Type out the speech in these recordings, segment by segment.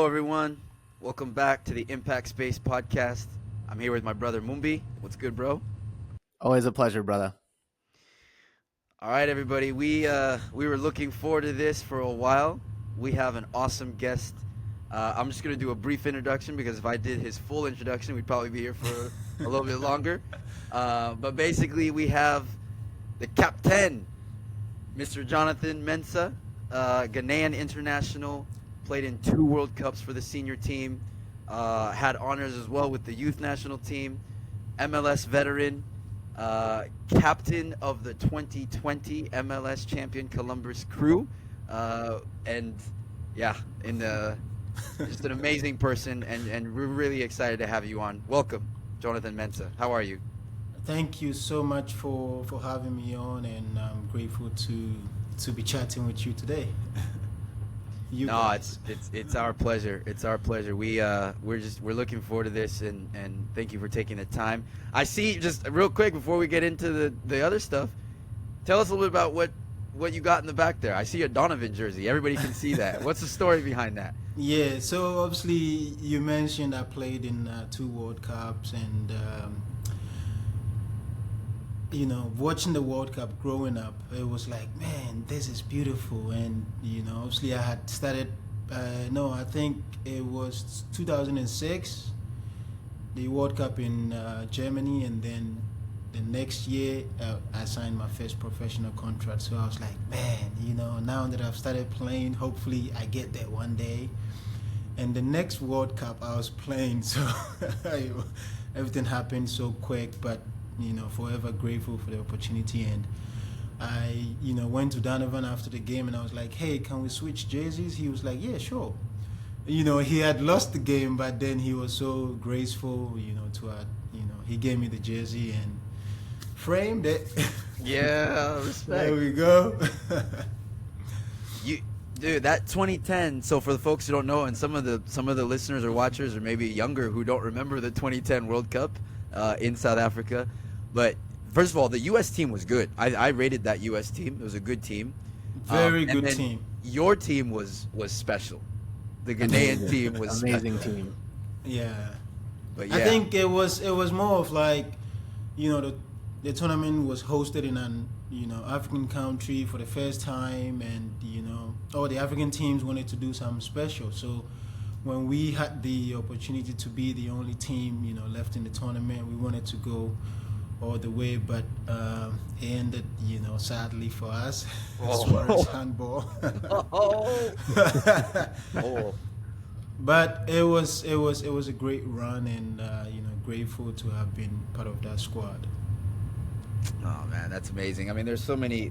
Hello, everyone. Welcome back to the Impact Space podcast. I'm here with my brother Mumbi. What's good, bro? Always a pleasure, brother. All right, everybody. We were looking forward to this for a while. We have an awesome guest. I'm just gonna do a brief introduction because if I did his full introduction, we'd probably be here for a little bit longer. But basically, we have the captain, Mr. Jonathan Mensah, Ghanaian international, played in 2 World Cups for the senior team, had honors as well with the youth national team, MLS veteran, captain of the 2020 MLS champion Columbus Crew, and yeah, just an amazing person, and we're really excited to have you on. Welcome, Jonathan Mensah. How are you? Thank you so much for having me on, and I'm grateful to be chatting with you today. You No, guys. it's our pleasure. It's our pleasure. We're looking forward to this, and thank you for taking the time. I see, just real quick before we get into the other stuff, tell us a little bit about what you got in the back there. I see a Donovan jersey. Everybody can see that. What's the story behind that? Yeah, so obviously you mentioned I played in 2 World Cups, and watching the World Cup growing up, it was like, man, this is beautiful. And obviously I had started. No, I think it was 2006, the World Cup in Germany, and then the next year I signed my first professional contract. So I was like, man, now that I've started playing, hopefully I get there one day. And the next World Cup I was playing, so everything happened so quick, but forever grateful for the opportunity. And I went to Donovan after the game, and I was like, hey, can we switch jerseys? He was like, yeah, sure. He had lost the game, but then he was so graceful, he gave me the jersey and framed it. Yeah, respect. There we go. Dude, that 2010. So for the folks who don't know, and some of the listeners or watchers, or maybe younger who don't remember the 2010 World Cup in South Africa, but first of all, the U.S. team was good. I rated that U.S. team. It was a good team. Very And good then team. Your team was special. The Ghanaian team was Amazing special. team. Yeah. But yeah, I think it was more of like, the tournament was hosted in an African country for the first time, and all the African teams wanted to do something special. So when we had the opportunity to be the only team left in the tournament, we wanted to go all the way, but it ended sadly for us as far as handball. oh, But it was a great run, and grateful to have been part of that squad. oh man, that's amazing. I mean, there's so many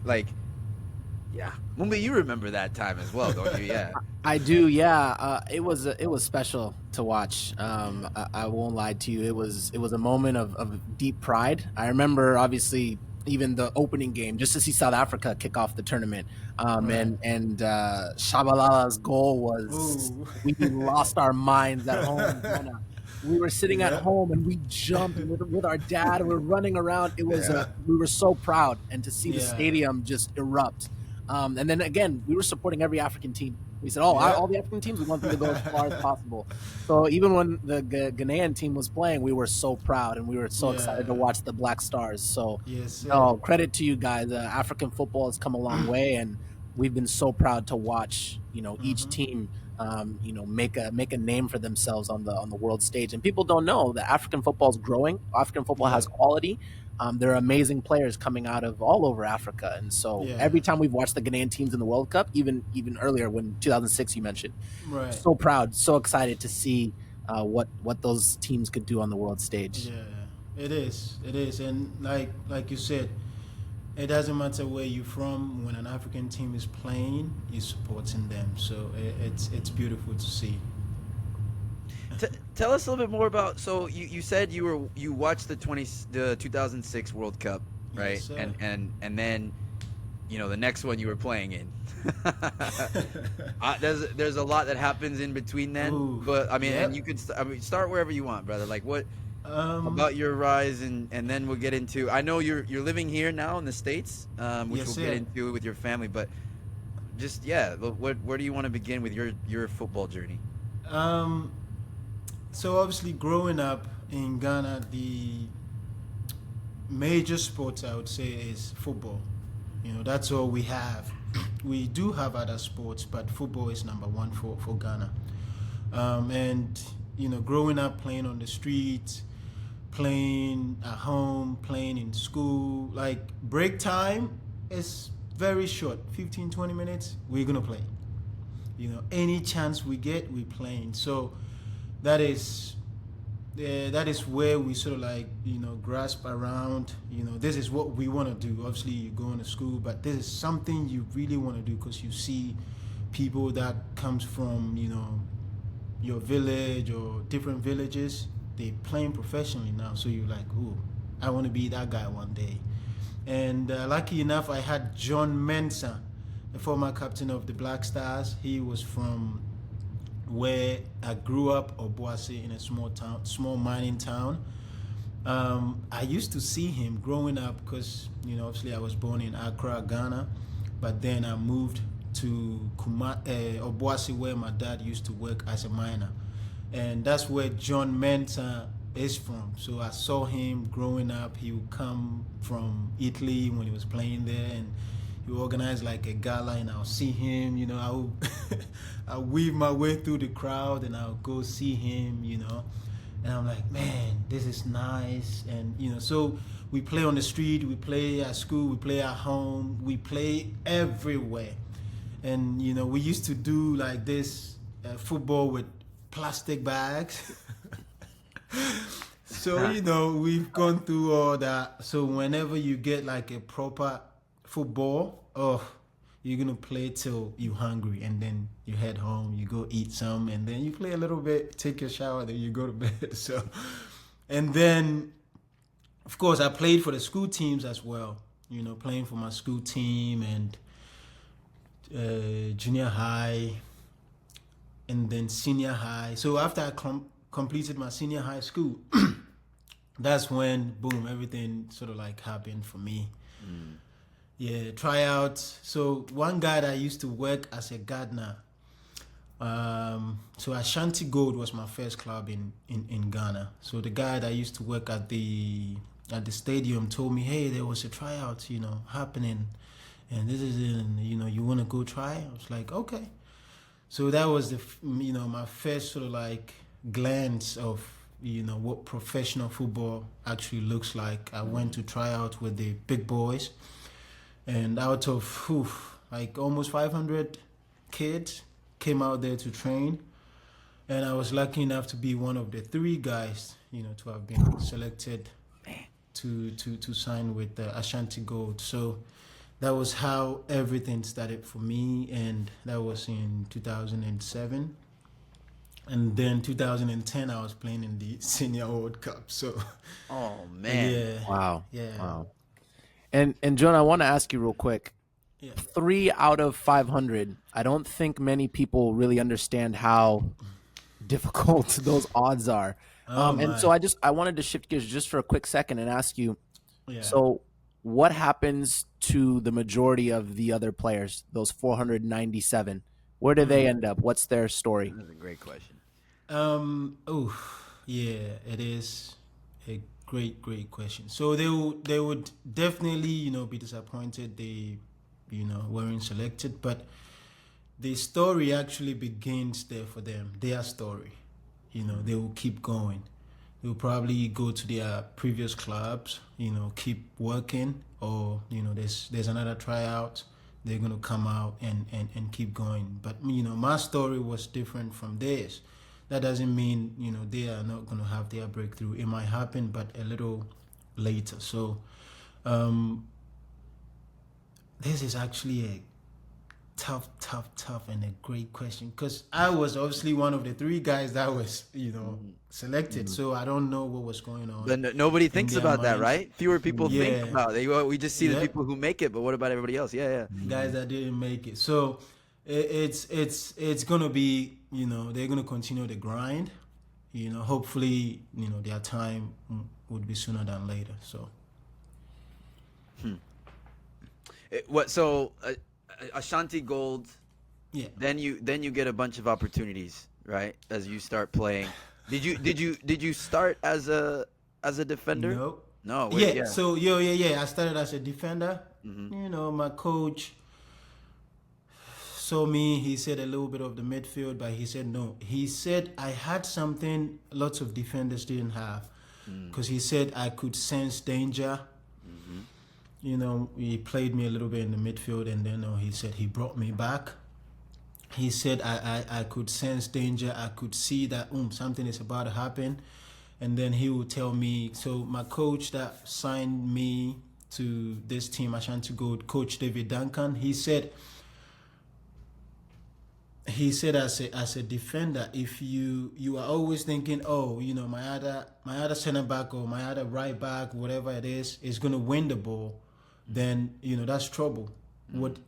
yeah. Mumbi, you remember that time as well, don't you? Yeah. I do, yeah. It was special to watch. I won't lie to you. It was a moment of deep pride. I remember, obviously, even the opening game, just to see South Africa kick off the tournament. Right. And Shabalala's goal was, Ooh. we lost our minds at home in Ghana. We were sitting at Yeah. home and we jumped with our dad. We were running around. It was we were so proud, and to see the Yeah. stadium just erupt. And then again, we were supporting every African team. We said, Yeah. all the African teams, we want them to go as far as possible. So even when the Ghanaian team was playing, we were so proud, and we were so excited to Yeah. watch the Black Stars. So, Yes, sir. no, credit to you guys. African football has come a long way, and we've been so proud to watch, each team, make a name for themselves on the world stage. And people don't know that African football is growing. African football has quality. There are amazing players coming out of all over Africa, and so Yeah. every time we've watched the Ghanaian teams in the World Cup, even earlier when 2006 you mentioned, Right. so proud, so excited to see what those teams could do on the world stage. Yeah, it is. It is, and like you said, it doesn't matter where you're from. When an African team is playing, you're supporting them. So it's beautiful to see. Tell us a little bit more about. So you said you watched the 2006 World Cup, right? Yes, sir. And then, the next one you were playing in. There's a lot that happens in between then, Ooh, but I mean, yep. and you could start wherever you want, brother. Like what about Um, your rise, and then we'll get into. I know you're living here now in the States, which Yes, we'll get sir. into with your family, but just where do you want to begin with your football journey? Um, so obviously, growing up in Ghana, the major sports I would say is football. That's all we have. We do have other sports, but football is number one for Ghana. And growing up playing on the streets, playing at home, playing in school, like break time is very short, 15, 20 minutes, we're gonna play. Any chance we get, we playing. So that is that is where we sort of like grasp around. This is what we want to do. Obviously you're going to school, but this is something you really want to do because you see people that comes from your village or different villages, they playing professionally now, so you're like, ooh, I want to be that guy one day. And lucky enough, I had John Mensah, the former captain of the Black Stars. He was from where I grew up, Obuasi, in a small mining town. I used to see him growing up because, obviously I was born in Accra, Ghana, but then I moved to Obuasi, where my dad used to work as a miner. And that's where John Mensah is from. So I saw him growing up. He would come from Italy when he was playing there, and he would organize like a gala, and I'll see him, I would I weave my way through the crowd and I'll go see him, and I'm like, man, this is nice. And so we play on the street, we play at school, we play at home, we play everywhere. And we used to do like this football with plastic bags. So we've gone through all that. So whenever you get like a proper football, you're gonna play till you're hungry, and then you head home, you go eat some, and then you play a little bit, take your shower, then you go to bed. So, and then of course I played for the school teams as well, playing for my school team and junior high and then senior high. So after I completed my senior high school, that's when boom, everything sort of like happened for me. Yeah, tryouts. So one guy that used to work as a gardener. So Ashanti Gold was my first club in Ghana. So the guy that used to work at the stadium told me, hey, there was a tryout, happening, and this is it, and you want to go try? I was like, okay. So that was my first sort of like glance of what professional football actually looks like. I went to try out with the big boys, and out of like almost 500 kids came out there to train, and I was lucky enough to be one of the 3 guys to have been selected to sign with Ashanti Gold. So that was how everything started for me, and that was in 2007. And then 2010, I was playing in the Senior World Cup. So, oh man, yeah, Wow. yeah, Wow. And John, I want to ask you real quick. yeah. 3 out of 500. I don't think many people really understand how difficult those odds are. And so I wanted to shift gears just for a quick second and ask you. Yeah. So what happens to the majority of the other players, those 497? Where do they end up? What's their story? that's a great question. Yeah, it is a great question. So they would definitely be disappointed they weren't selected, but the story actually begins there for them. Their story, they will keep going. They'll probably go to their previous clubs, keep working, or there's another tryout. They're gonna come out and keep going. But my story was different from theirs. That doesn't mean they are not gonna have their breakthrough. It might happen, but a little later. So this is actually a tough and a great question, because I was obviously one of the 3 guys that was selected. So I don't know what was going on. But nobody thinks their about that, minds. right? Fewer people think Yeah. about it. We just see the Yeah. people who make it, but what about everybody else? Yeah. Guys that didn't make it. So it's gonna be they're gonna continue the grind. Hopefully their time would be sooner than later. So So Ashanti Gold. yeah. Then you get a bunch of opportunities. right? As you start playing, did you start as a defender? No. No, wait, Yeah, yeah. so yeah. I started as a defender. Hmm. My coach saw me. He said a little bit of the midfield, but he said no. He said I had something lots of defenders didn't have, because he said I could sense danger. Hmm. He played me a little bit in the midfield, and then he said he brought me back. He said I could sense danger. I could see that something is about to happen. And then he would tell me. So my coach that signed me to this team, Ashanti Gold, Coach David Duncan, he said as a defender, if you are always thinking, oh, my other center back or my other right back, whatever it is gonna win the ball, then that's trouble. What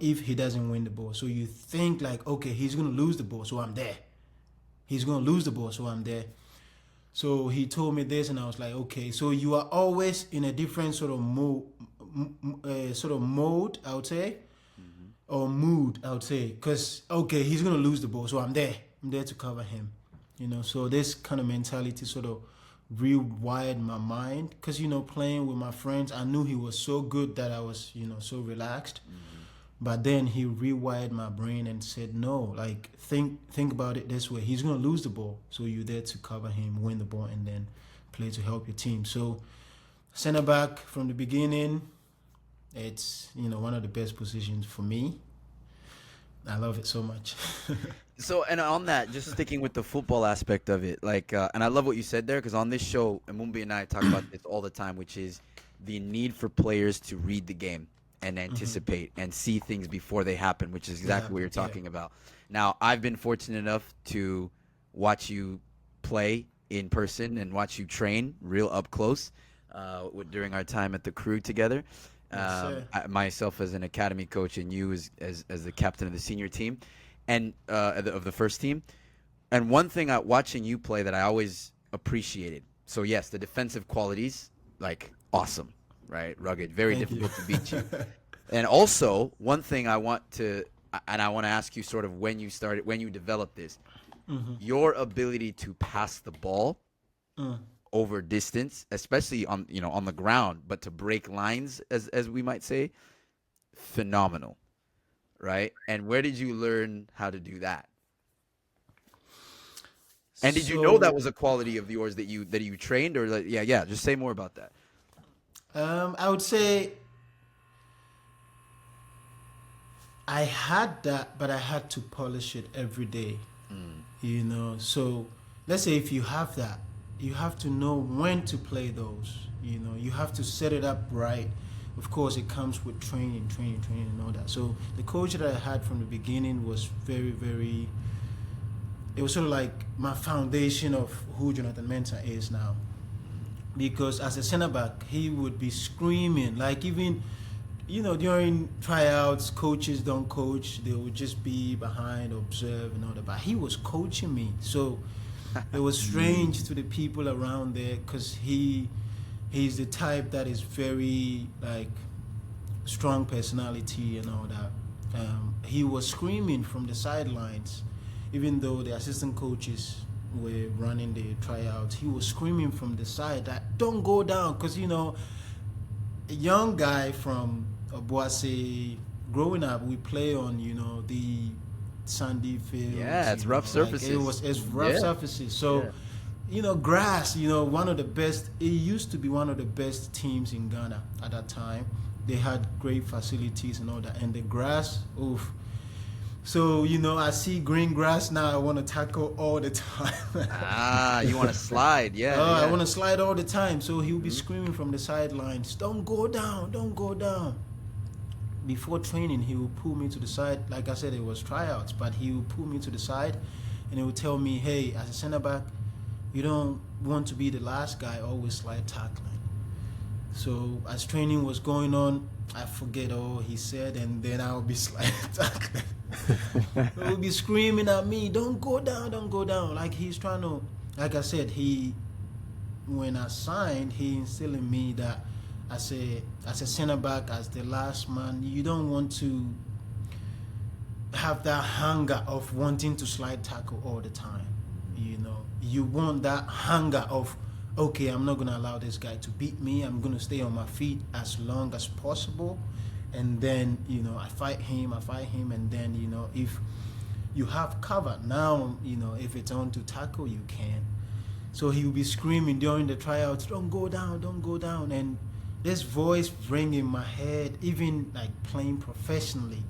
if he doesn't win the ball? So you think like, okay, he's gonna lose the ball, so I'm there. He's gonna lose the ball, so I'm there. So he told me this, and I was like, okay. So you are always in a different sort of mode, I would say, or mood, I would say, because okay, he's gonna lose the ball, so I'm there. I'm there to cover him. So this kind of mentality sort of rewired my mind, because playing with my friends, I knew he was so good that I was so relaxed. But then he rewired my brain and said, no, like think about it this way. He's gonna lose the ball, so you're there to cover him, win the ball, and then play to help your team. So center back from the beginning, it's one of the best positions for me. I love it so much. So, and on that, just sticking with the football aspect of it, like, and I love what you said there, because on this show, Mumbi and I talk about this all the time, which is the need for players to read the game and anticipate and see things before they happen, which is exactly what you're talking about. Now, I've been fortunate enough to watch you play in person and watch you train real up close during our time at the crew together. Yes, sir. Myself as an academy coach, and you as the captain of the senior team, and of the first team. And one thing watching you play that I always appreciated. So yes, the defensive qualities, like awesome, right? Rugged, very Thank you. difficult to beat you. And also one thing I want to ask you sort of when you developed this, your ability to pass the ball over distance, especially on the ground, but to break lines, as we might say, phenomenal, right? And where did you learn how to do that? And did you know that So was a quality of yours that you trained, or like, yeah, just say more about that. I would say I had that, but I had to polish it every day. So let's say if you have that, you have to know when to play those. You have to set it up right. Of course, it comes with training, and all that. So the coach that I had from the beginning was very, very. It was sort of like my foundation of who Jonathan Mensah is now. Because as a center back, he would be screaming, like even during tryouts, coaches don't coach. They would just be behind, observe, and all that. But he was coaching me. So it was strange to the people around there, because he's the type that is very, like, strong personality and all that. He was screaming from the sidelines, even though the assistant coaches were running the tryouts. He was screaming from the side that don't go down, because a young guy from Obuasi, growing up, we play on the sandy fields. Yeah, it's rough surfaces. It's rough Yeah. surfaces. So grass. One of the best. It used to be one of the best teams in Ghana at that time. They had great facilities and all that, and the grass. Oof. So I see green grass now. I want to tackle all the time. You want to slide? Yeah. Oh, yeah. I want to slide all the time. So he'll be screaming from the sidelines, "Don't go down! Don't go down!" Before training, he will pull me to the side. Like I said, it was tryouts, but he will pull me to the side, and he will tell me, "Hey, as a center back, you don't want to be the last guy. Always slide tackling." So as training was going on, I forget all he said, and then I'll be slide tackling. He will be screaming at me, "Don't go down! Don't go down!" Like he's trying to. Like I said, when I signed, he instilled in me that as a center back, as the last man, you don't want to have that hunger of wanting to slide tackle all the time. You know, you want that hunger of, okay, I'm not gonna allow this guy to beat me. I'm gonna stay on my feet as long as possible, and then I fight him, and then if you have cover now, if it's on to tackle, you can. So he will be screaming during the tryouts, "Don't go down, don't go down," and this voice ring in my head, even like playing professionally.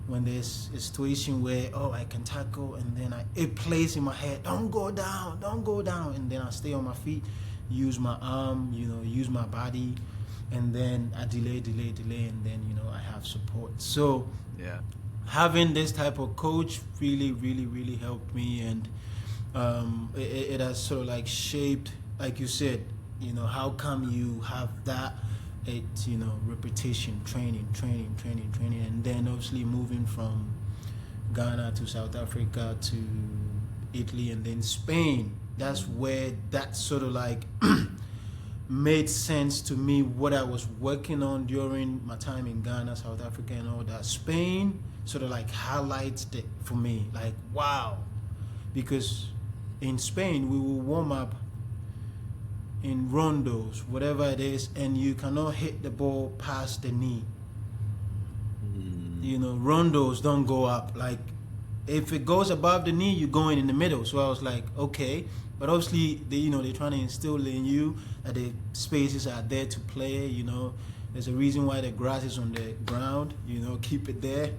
When there's a situation where I can tackle, and then it plays in my head, "Don't go down, don't go down," and then I stay on my feet, use my arm, use my body, and then I delay, and then I have support. So Yeah. having this type of coach really, really, really helped me, and it has sort of like shaped, like you said, how come you have that repetition, training, and then obviously moving from Ghana to South Africa to Italy and then Spain. That's where that sort of like made sense to me, what I was working on during my time in Ghana, South Africa, and all that. Spain sort of like highlights it for me, like wow, because in Spain we will warm up in rondos, whatever it is, and you cannot hit the ball past the knee. Rondos don't go up. Like, if it goes above the knee, you're going in the middle. So I was like, okay. But obviously, they're trying to instill in you that the spaces are there to play. There's a reason why the grass is on the ground. Keep it there.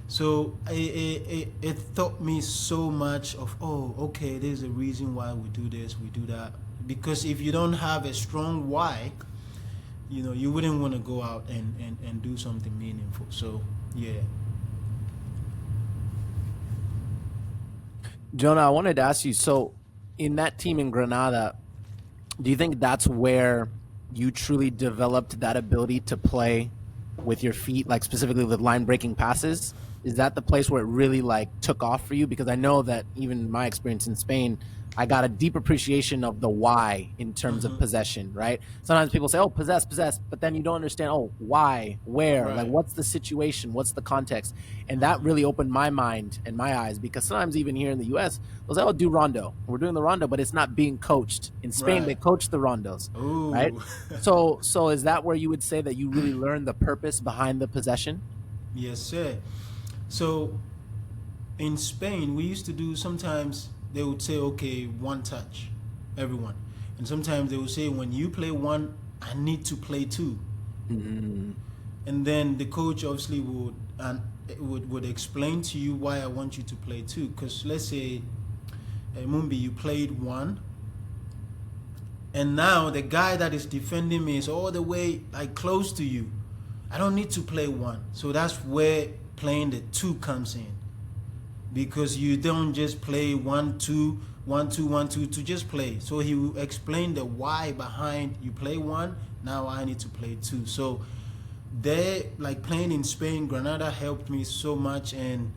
So it taught me so much of, okay, there's a reason why we do this, we do that. Because if you don't have a strong why, you wouldn't want to go out and do something meaningful. So, yeah. Jonah, I wanted to ask you, so in that team in Granada, do you think that's where you truly developed that ability to play with your feet, like specifically with line breaking passes? Is that the place where it really like took off for you? Because I know that even my experience in Spain, I got a deep appreciation of the why in terms of possession, right? Sometimes people say, possess, but then you don't understand, why, where, Right. like what's the situation, what's the context? And that really opened my mind and my eyes, because sometimes even here in the US, they'll say, do rondo. We're doing the rondo, but it's not being coached. In Spain, Right. they coach the rondos, Ooh. right? So is that where you would say that you really learned the purpose behind the possession? Yes, sir. So in Spain, we used to do, sometimes they would say, okay, one touch, everyone. And sometimes they would say, when you play one, I need to play two. Mm-hmm. And then the coach obviously would explain to you why I want you to play two. Because let's say, Mumbi, you played one, and now the guy that is defending me is all the way like close to you. I don't need to play one. So that's where playing the two comes in, because you don't just play 1-2, 1-2, 1-2 to just play. So he will explain the why behind you play one, now I need to play two. So they, like playing in Spain, Granada helped me so much, and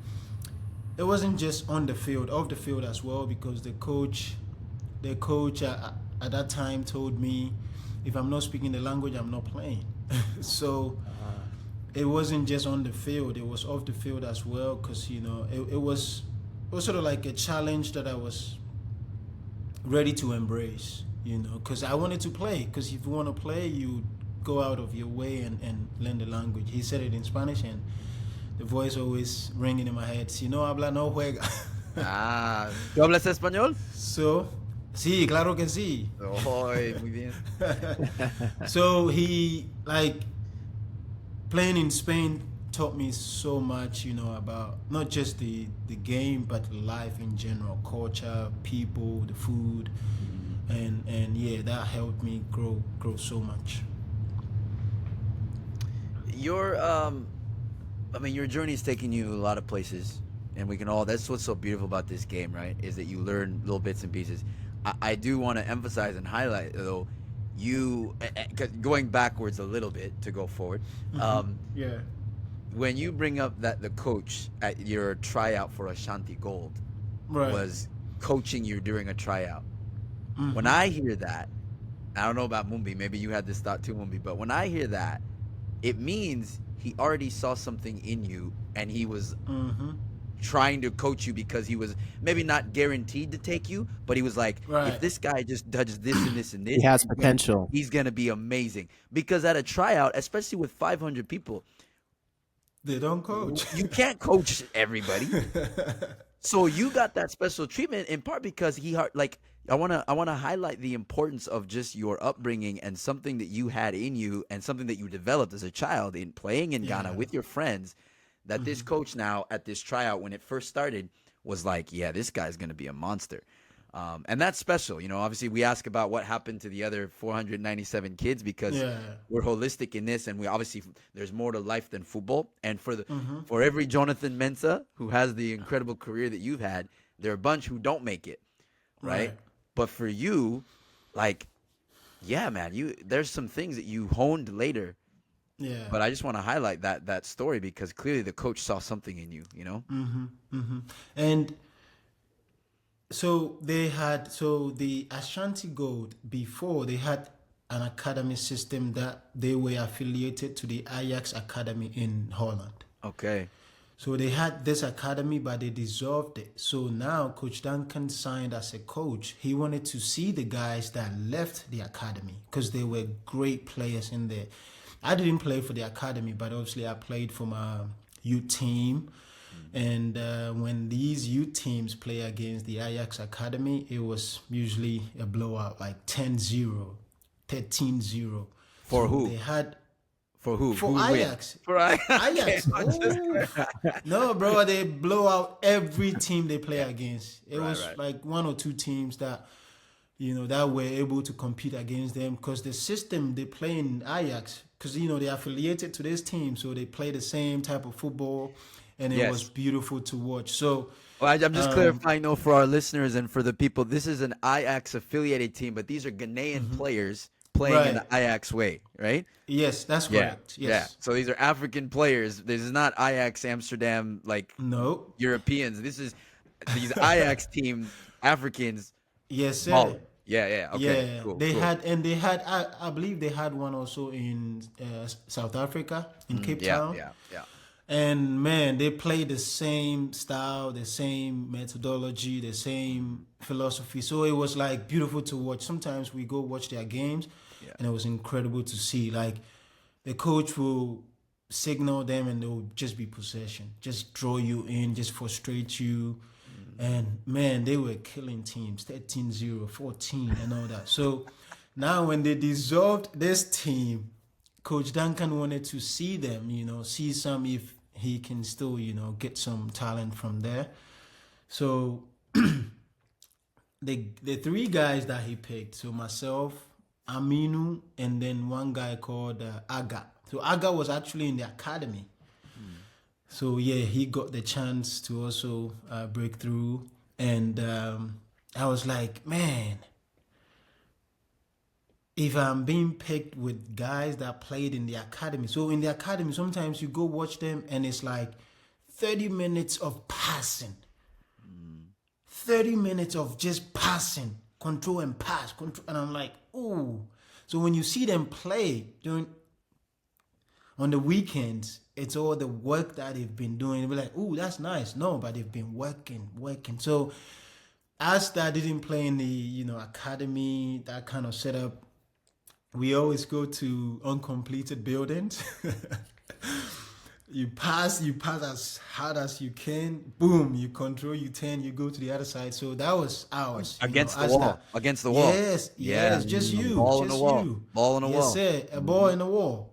it wasn't just on the field, off the field as well, because the coach at that time told me, if I'm not speaking the language, I'm not playing. So it wasn't just on the field, it was off the field as well, because it was sort of like a challenge that I was ready to embrace, because I wanted to play. Because if you want to play, you go out of your way and learn the language. He said it in Spanish, and the voice always ringing in my head, si no habla no juega. ¿Tú hablas español? So, sí, claro que sí. Muy bien. So he, like, playing in Spain taught me so much, about not just the game, but life in general, culture, people, the food, and yeah, that helped me grow so much. Your your journey's taking you a lot of places, and that's what's so beautiful about this game, right? Is that you learn little bits and pieces. I do want to emphasize and highlight, though, you, 'cause going backwards a little bit to go forward. Yeah. When you bring up that the coach at your tryout for Ashanti Gold Right. was coaching you during a tryout. Mhm. When I hear that, I don't know about Mumbi, maybe you had this thought too, Mumbi, but when I hear that, it means he already saw something in you, and he was Mm-hmm. trying to coach you because he was maybe not guaranteed to take you, but he was like, if Right. this guy just does this and this and He this, has potential. he's gonna be amazing. Because at a tryout, especially with 500 people, They don't coach. you can't coach everybody. So you got that special treatment in part because like I wanna highlight the importance of just your upbringing and something that you had in you and something that you developed as a child in playing in Ghana Yeah. with your friends. That this coach now at this tryout when it first started was like, yeah, this guy's gonna be a monster. And that's special. Obviously, we ask about what happened to the other 497 kids because Yeah. we're holistic in this, and we obviously there's more to life than football. And Mm-hmm. for every Jonathan Mensah who has the incredible career that you've had, there are a bunch who don't make it, right? Right. But for you, like, yeah, man, there's some things that you honed later. Yeah. But I just want to highlight that story because clearly the coach saw something in you. Mm-hmm. Mm-hmm. And so the Ashanti Gold before they had an academy system that they were affiliated to the Ajax Academy in Holland. Okay. So they had this academy, but they dissolved it. So now Coach Duncan signed as a coach. He wanted to see the guys that left the academy because they were great players in there. I didn't play for the academy, but obviously I played for my youth team. And when these youth teams play against the Ajax Academy, it was usually a blowout, like 10-0, 13-0. For So who? they had For who? for Who would win? Ajax. For Ajax. Ajax. Oh. No, bro, they blow out every team they play against. It Right, was right. like one or two teams that that were able to compete against them because the system they play in Ajax, because they're affiliated to this team, so they play the same type of football, and it was Yes. beautiful to watch. So, Well, I'm just clarifying, though, for our listeners and for the people. This is an Ajax affiliated team, but these are Ghanaian players playing in Right. the Ajax way, right? yes, that's Yeah. correct. Yeah. Yes. So these are African players. This is not Ajax Amsterdam like No. Europeans. This is these Ajax team Africans Yes, sir. balling. Yeah. Yeah. Okay. Yeah, Cool. they cool. had. I believe they had one also in South Africa, in Cape Yeah. Town. Yeah. And man, they play the same style, the same methodology, the same philosophy. So it was like beautiful to watch. Sometimes we go watch their games, Yeah. and it was incredible to see. Like the coach will signal them, and they'll just be possession, just draw you in, just frustrate you. And man, they were killing teams 13-0, 14, and all that. So now when they dissolved this team, Coach Duncan wanted to see them, see some if he can still, get some talent from there. So the three guys that he picked, so myself, Aminu, and then one guy called Aga. So Aga was actually in the academy. So yeah, he got the chance to also break through, and I was like, man, if I'm being picked with guys that played in the academy. So in the academy, sometimes you go watch them, and it's like 30 minutes of passing, 30 minutes of just passing, control and pass, control, and I'm like, ooh. So when you see them play on the weekends, it's all the work that they've been doing. You'll be like, ooh, that's nice. No, but they've been working. So us that didn't play in the, academy, that kind of setup, we always go to uncompleted buildings. You pass as hard as you can. Boom, you control, you turn, you go to the other side. So that was ours. Against the us wall. that- Against the wall. Yes, Yeah. just you. Ball on just the wall. you. Ball on the yes, wall. Sir, a ball in the wall.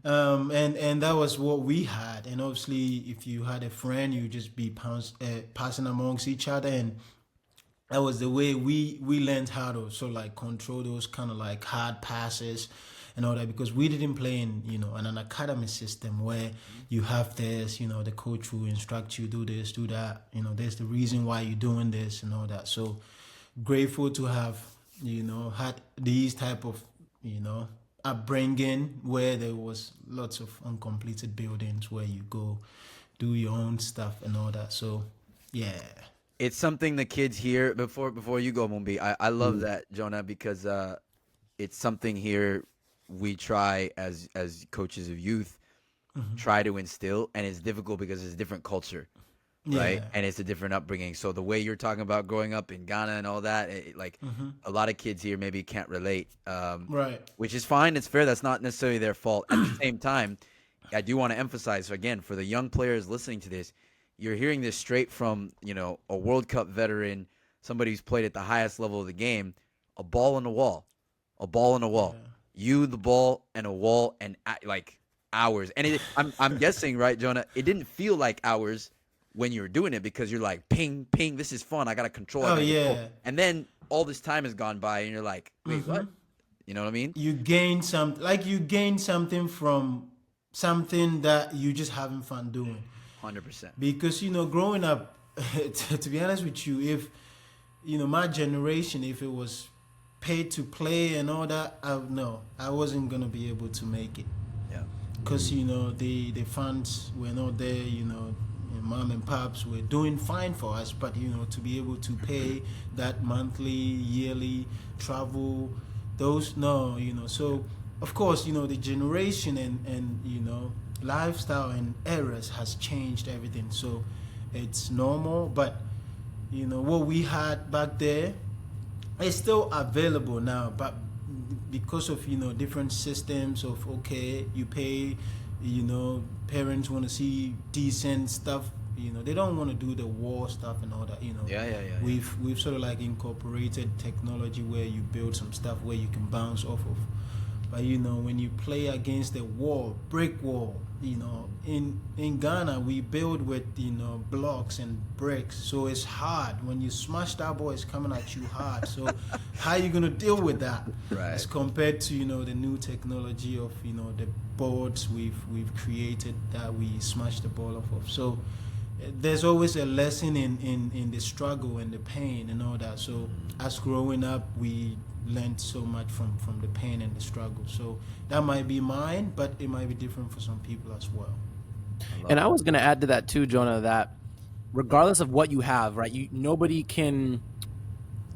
And that was what we had. And obviously, if you had a friend, you just be passing amongst each other, and that was the way we learned how to sort of like control those kind of like hard passes and all that, because we didn't play in in an academy system where you have this, the coach will instruct you, do this, do that, there's the reason why you're doing this and all that. So grateful to have had these type of upbringing where there was lots of uncompleted buildings where you go do your own stuff and all that. So yeah. It's something the kids here before you go, Mumbi. I love that, Jonah, because it's something here we try as coaches of youth. try to instill, and it's difficult because it's a different culture, right? Yeah. And it's a different upbringing. So the way you're talking about growing up in Ghana and all that, a lot of kids here maybe can't relate, Right. which is fine. It's fair. That's not necessarily their fault. At the same time, I do want to emphasize, so again, for the young players listening to this, you're hearing this straight from, a World Cup veteran, somebody who's played at the highest level of the game, a ball on the wall, a ball on the wall. Yeah. You, the ball, and a wall, and hours. And I'm guessing, right, Jonah, it didn't feel like hours when you were doing it because you're like, ping, ping, this is fun. I got to control. Oh, I gotta yeah. control. And then all this time has gone by and you're like, wait, what? You know what I mean? You gain something from something that you just having fun doing. 100%. Because growing up, to be honest with you, if my generation, if it was paid to play and all that, I wasn't gonna be able to make it. Yeah. Because the funds were not there. Mom and pops were doing fine for us, but to be able to pay that monthly, yearly travel, those no, so of course the generation and lifestyle and eras has changed everything, so it's normal. But what we had back there is still available now, but because of different systems of, okay, you pay, parents want to see decent stuff, they don't want to do the war stuff and all that. Yeah. We've sort of like incorporated technology where you build some stuff where you can bounce off of. But when you play against a wall, brick wall, in Ghana we build with blocks and bricks, so it's hard. When you smash that ball, it's coming at you hard. So how are you gonna deal with that? Right. As compared to the new technology of the boards we've created that we smash the ball off of. So there's always a lesson in the struggle and the pain and all that. So as growing up, we learned so much from the pain and the struggle. So that might be mine, but it might be different for some people as well. And I was going to add to that too, Jonah, that regardless of what you have, right, nobody can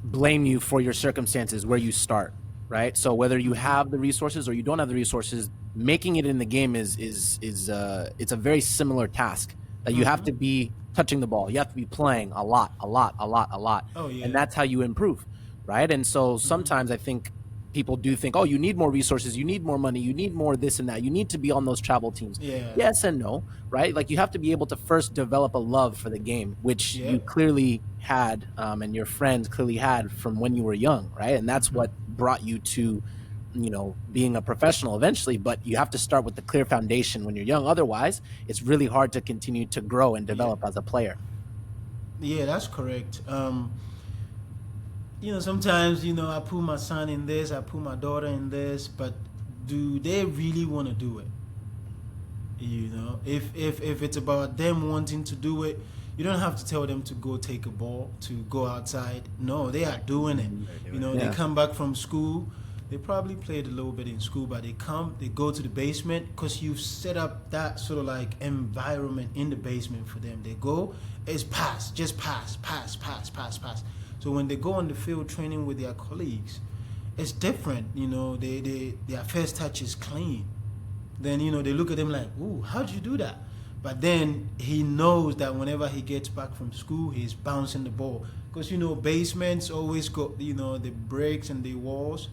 blame you for your circumstances where you start, right? So whether you have the resources or you don't have the resources, making it in the game is it's a very similar task. That you have to be touching the ball, you have to be playing a lot. Oh, yeah. And that's how you improve, right? And so sometimes I think people do think, oh, you need more resources, you need more money, you need more this and that, you need to be on those travel teams. Yeah. Yes and no, right? Like you have to be able to first develop a love for the game, which Yeah. you clearly had, and your friends clearly had from when you were young, right? And that's what brought you to being a professional eventually. But you have to start with the clear foundation when you're young. Otherwise, it's really hard to continue to grow and develop as a player. Yeah, that's correct. Sometimes I put my son in this, I put my daughter in this, but do they really want to do it? If it's about them wanting to do it, you don't have to tell them to go take a ball, to go outside. No, they are doing it. They come back from school. They probably played a little bit in school, but they go to the basement because you've set up that sort of like environment in the basement for them. They go, it's pass. So when they go on the field training with their colleagues, it's different. Their first touch is clean. Then, they look at him like, ooh, how'd you do that? But then he knows that whenever he gets back from school, he's bouncing the ball. Because, basements always got, the bricks and the walls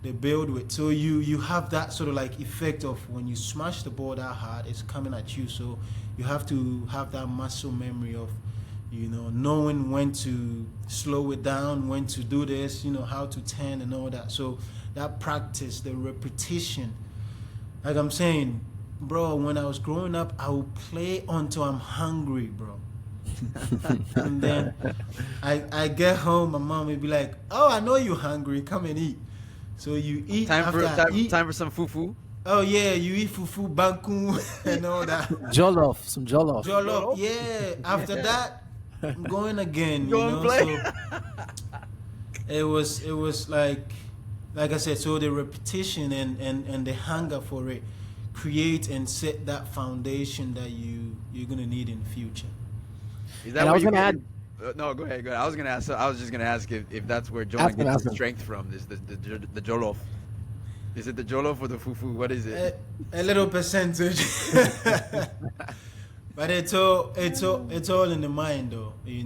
they build with. So you have that sort of like effect of when you smash the ball that hard, it's coming at you. So you have to have that muscle memory of, knowing when to slow it down, when to do this, how to turn and all that. So that practice, the repetition, like I'm saying, bro, when I was growing up, I would play until I'm hungry, bro. And then I get home, my mom would be like, oh, I know you're hungry, come and eat. So you eat Time after I eat. for some fufu. Oh yeah, you eat fufu, banku, and all that. Some jollof. Jollof, yeah. After that, I'm going again. Go and play. So it was like I said. So the repetition and the hunger for it create and set that foundation that you're gonna need in the future. Is that And I where was you gonna get add. no, go ahead. I was just gonna ask if that's where Jonah Ask him, gets ask his him. strength from. Is the jollof? Is it the jollof or the fufu? What is it? A little percentage. But it's all in the mind, though. The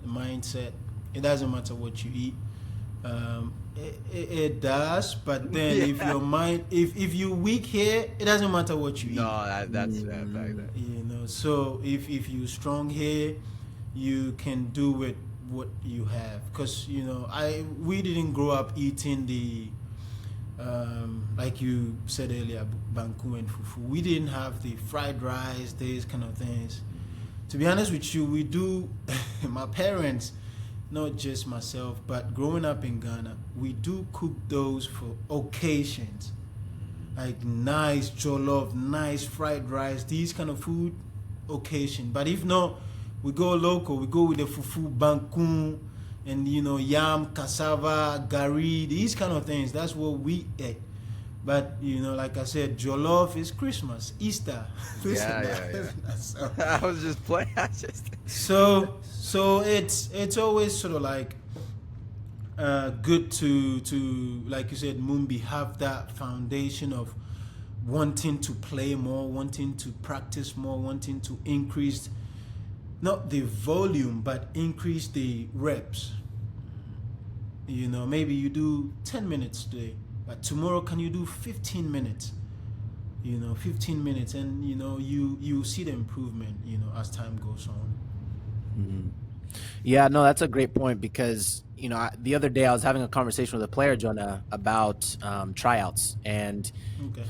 mindset. It doesn't matter what you eat. It does, but then if Yeah. your mind, if you weak here, it doesn't matter what you No, eat. that's that fact. That. So if you strong here, you can do with what you have. Cause we didn't grow up eating the like you said earlier, banku and fufu. We didn't have the fried rice, these kind of things. To be honest with you, we do. My parents, not just myself, but growing up in Ghana, we do cook those for occasions, like nice jollof, nice fried rice, these kind of food occasion. But if not, we go local. We go with the fufu, banku, and yam, cassava, gari, these kind of things. That's what we eat. But like I said, jollof is Christmas, Easter. This Yeah, and yeah, that, yeah. this and that. So, I was just playing. I just. so it's always sort of like good to like you said, Mumbi, have that foundation of wanting to play more, wanting to practice more, wanting to increase not the volume but increase the reps. Maybe you do 10 minutes today, but tomorrow can you do 15 minutes? 15 minutes, and you see the improvement as time goes on. Yeah, no, that's a great point because the other day I was having a conversation with a player, Jonah, about tryouts, and Okay.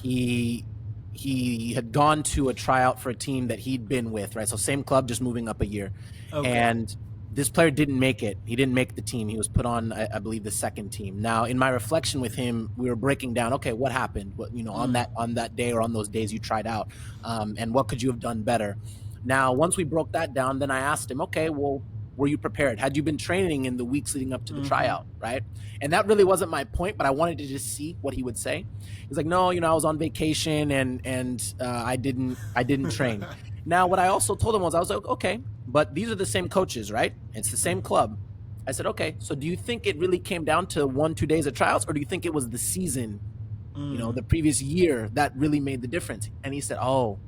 he had gone to a tryout for a team that he'd been with, right? So same club, just moving up a year, Okay. and this player didn't make it. He didn't make the team. He was put on, I believe, the second team. Now, in my reflection with him, we were breaking down, okay, what happened? What on that day or on those days you tried out, and what could you have done better? Now, once we broke that down, then I asked him, okay, well, were you prepared? Had you been training in the weeks leading up to the tryout, right? And that really wasn't my point, but I wanted to just see what he would say. He's like, no, I was on vacation and I didn't train. Now, what I also told him was, I was like, okay, but these are the same coaches, right? It's the same club. I said, okay, so do you think it really came down to 1-2 days of tryouts, or do you think it was the season, the previous year that really made the difference? And he said, oh,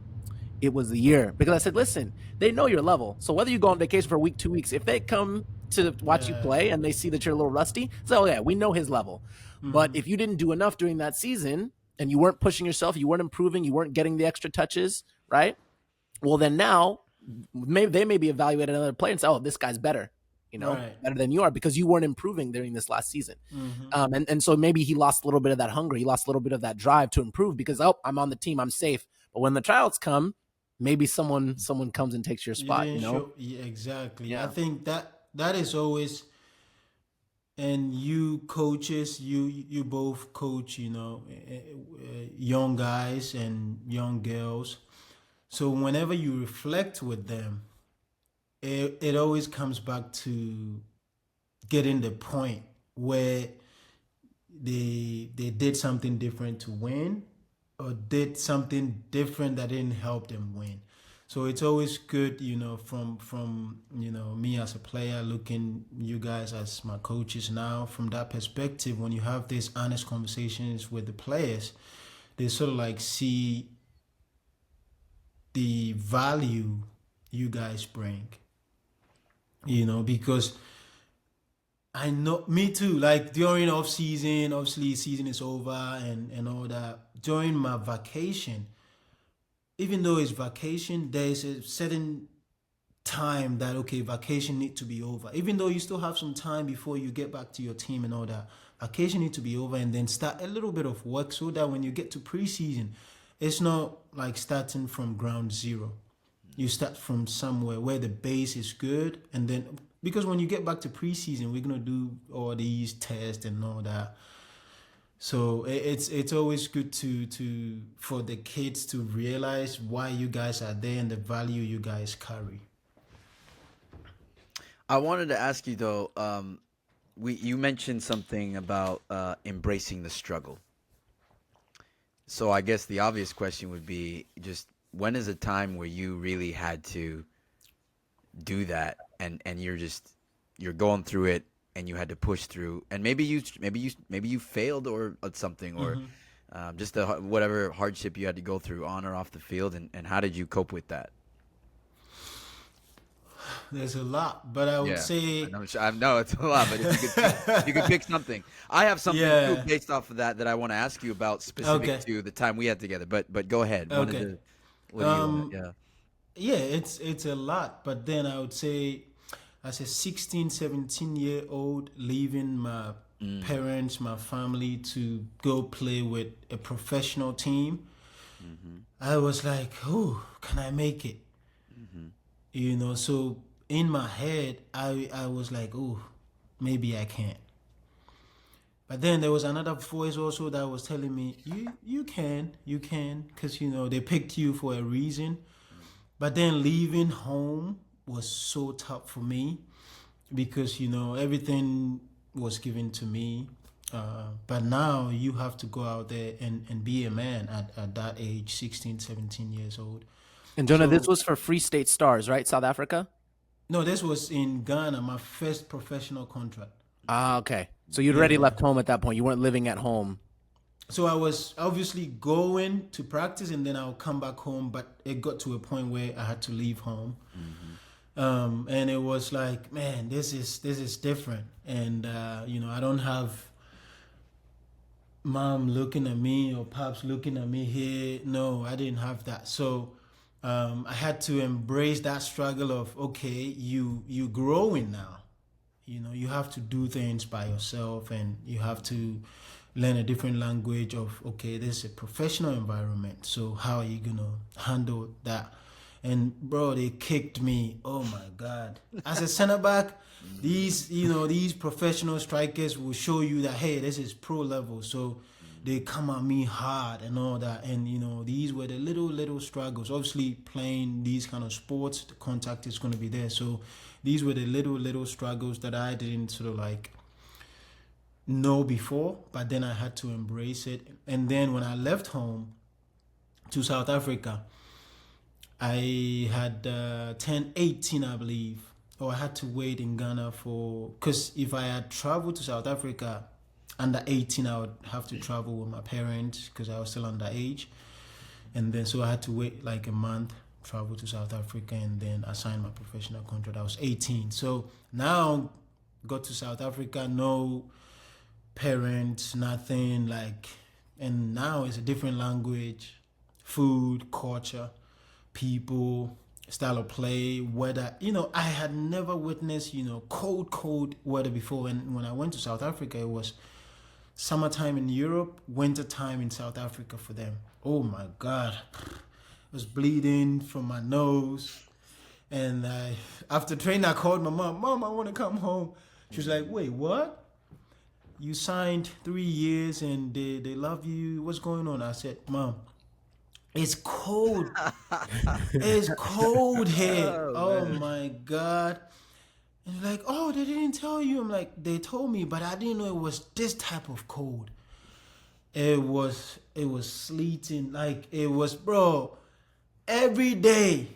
it was the year. Because I said, listen, they know your level. So whether you go on vacation for a week, 2 weeks, if they come to watch you play and they see that you're a little rusty, so yeah, we know his level. But if you didn't do enough during that season and you weren't pushing yourself, you weren't improving, you weren't getting the extra touches, right? Well, then now they may be evaluating another player and say, oh, this guy's better, Right. better than you are because you weren't improving during this last season. And so maybe he lost a little bit of that hunger. He lost a little bit of that drive to improve because, oh, I'm on the team, I'm safe. But when the tryouts come, maybe someone comes and takes your You spot, didn't show. Yeah, exactly. I Yeah. think that is always. And you coaches, you both coach, young guys and young girls. So whenever you reflect with them, it always comes back to getting the point where they did something different to win, or did something different that didn't help them win. So it's always good, from me as a player, looking you guys as my coaches now from that perspective. When you have these honest conversations with the players, they sort of like see the value you guys bring. Because I know, me too. Like during off season, obviously season is over and all that. During my vacation, even though it's vacation, there's a certain time that okay, vacation need to be over. Even though you still have some time before you get back to your team and all that, vacation need to be over and then start a little bit of work so that when you get to preseason, it's not like starting from ground zero. You start from somewhere where the base is good, and then because when you get back to preseason, we're gonna do all these tests and all that. So it's always good to for the kids to realize why you guys are there and the value you guys carry. I wanted to ask you though. You mentioned something about embracing the struggle. So I guess the obvious question would be just when is a time where you really had to do that and you're going through it and you had to push through and maybe you failed or at something or just whatever hardship you had to go through on or off the field, and how did you cope with that? There's a lot, but I would Yeah, say, I know it's a lot, but if you could pick something, I have something too yeah. based off of that I want to ask you about specific Okay. to the time we had together. But go ahead. Okay. What do you? Um, Yeah. yeah, it's a lot, but then I would say, as a 16, 17-year-old, leaving my parents, my family to go play with a professional team, I was like, oh, can I make it? So in my head, I was like, oh, maybe I can't. But then there was another voice also that was telling me, you can, because they picked you for a reason. But then leaving home was so tough for me because everything was given to me. But now you have to go out there and be a man at that age, 16, 17 years old. And Jonah, this So was for Free State Stars, right? South Africa? no, this was in Ghana, my first professional contract. Ah, okay. So you'd already Yeah. left home at that point. You weren't living at home. So I was obviously going to practice and then I'll come back home, but it got to a point where I had to leave home. And it was like, man, this is different. And I don't have mom looking at me or pops looking at me here. No, I didn't have that. So I had to embrace that struggle of, okay, you growing now. You have to do things by yourself and you have to learn a different language of, okay, this is a professional environment. So how are you going to handle that? And bro, they kicked me. Oh my God. As a center back, these professional strikers will show you that, hey, this is pro level. So they come at me hard and all that. And, these were the little struggles. Obviously, playing these kind of sports, the contact is going to be there. So these were the little struggles that I didn't sort of like know before, but then I had to embrace it. And then when I left home to South Africa, I had turned 18, I believe. Or I had to wait in Ghana because if I had traveled to South Africa under 18, I would have to travel with my parents because I was still underage. And then so I had to wait like a month, travel to South Africa, and then I signed my professional contract. I was 18. So now got to South Africa, no parents, nothing like, and now it's a different language, food, culture, people, style of play, weather. I had never witnessed, cold weather before. And when I went to South Africa, it was summertime in Europe, wintertime in South Africa for them. Oh my God. I was bleeding from my nose. And after training, I called my mom. Mom, I want to come home. She was like, wait, what? You signed 3 years and they love you. What's going on? I said, Mom, it's cold. It's cold here. Oh my God. And like, oh, they didn't tell you. I'm like, they told me, but I didn't know it was this type of cold. It was sleeting. Like it was, bro, every day.